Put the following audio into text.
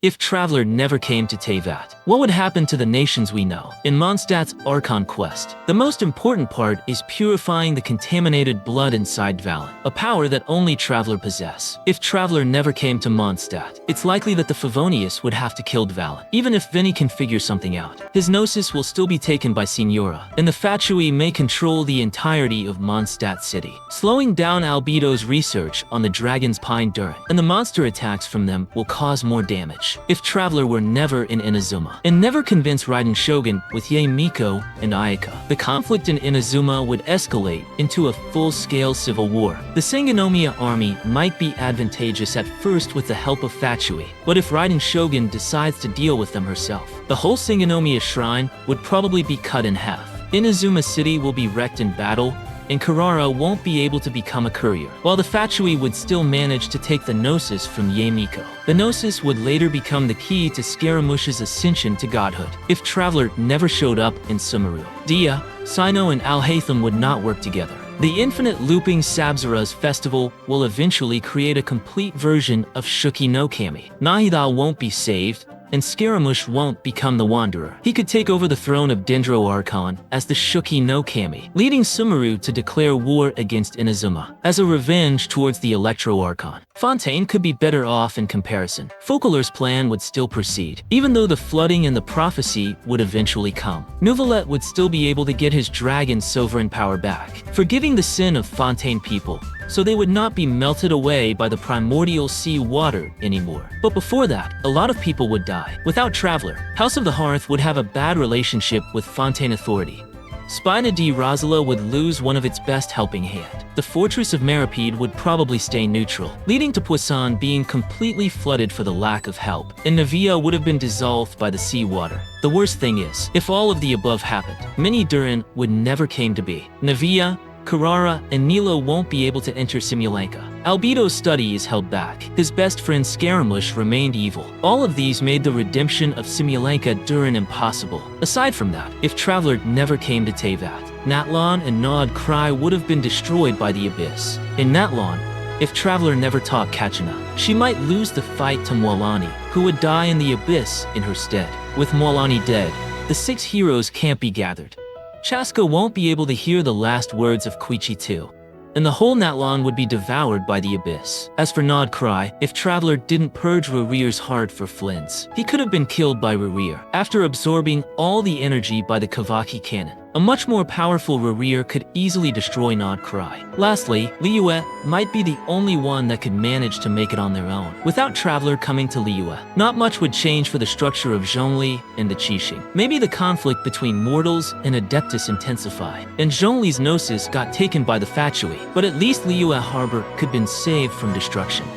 If Traveler never came to Teyvat, what would happen to the nations we know? In Mondstadt's Archon quest, the most important part is purifying the contaminated blood inside Valen, a power that only Traveler possess. If Traveler never came to Mondstadt, it's likely that the Favonius would have to kill Valen. Even if Vinny can figure something out, his Gnosis will still be taken by Signora, and the Fatui may control the entirety of Mondstadt city, slowing down Albedo's research on the Dragon's Pine Durin, and the monster attacks from them will cause more damage. If Traveler were never in Inazuma, and never convinced Raiden Shogun with Yae Miko and Ayaka, the conflict in Inazuma would escalate into a full-scale civil war. The Sangonomiya army might be advantageous at first with the help of Fatui, but if Raiden Shogun decides to deal with them herself, the whole Sangonomiya shrine would probably be cut in half. Inazuma city will be wrecked in battle, and Karara won't be able to become a courier, while the Fatui would still manage to take the Gnosis from Yae Miko. The Gnosis would later become the key to Scaramouche's ascension to godhood. If Traveler never showed up in Sumeru, Dia, Sino and Al-Haytham would not work together. The infinite looping Sabzara's festival will eventually create a complete version of Shuki no Kami. Nahida won't be saved, and Scaramouche won't become the Wanderer. He could take over the throne of Dendro Archon as the Shuki no Kami, leading Sumeru to declare war against Inazuma as a revenge towards the Electro Archon. Fontaine could be better off in comparison. Focalor's plan would still proceed, even though the flooding and the prophecy would eventually come. Nouvelette would still be able to get his dragon's sovereign power back, forgiving the sin of Fontaine people, so they would not be melted away by the primordial sea water anymore. But before that, a lot of people would die. Without Traveler, House of the Hearth would have a bad relationship with Fontaine authority. Spina di Rosala would lose one of its best helping hand. The Fortress of Maripede would probably stay neutral, leading to Poisson being completely flooded for the lack of help, and Navia would have been dissolved by the seawater. The worst thing is, if all of the above happened, Mini Durin would never came to be. Navia, Karara, and Nilo won't be able to enter Simulanka. Albedo's study is held back. His best friend Scaramouche remained evil. All of these made the redemption of Simulanka Durin impossible. Aside from that, if Traveler never came to Teyvat, Natlan and Nod Krai would have been destroyed by the Abyss. In Natlan, if Traveler never taught Kachina, she might lose the fight to Moalani, who would die in the Abyss in her stead. With Moalani dead, the 6 heroes can't be gathered. Chaska won't be able to hear the last words of Koichi 2, and the whole Natlan would be devoured by the Abyss. As for Nod Krai, if Traveler didn't purge Rurir's heart for Flints, he could have been killed by Rurir after absorbing all the energy by the Kavaki cannon. A much more powerful Rurir could easily destroy Nod Krai. Lastly, Liyue might be the only one that could manage to make it on their own. Without Traveler coming to Liyue, not much would change for the structure of Zhongli and the Qixing. Maybe the conflict between mortals and Adeptus intensified, and Zhongli's Gnosis got taken by the Fatui, but at least Liyue Harbor could have been saved from destruction.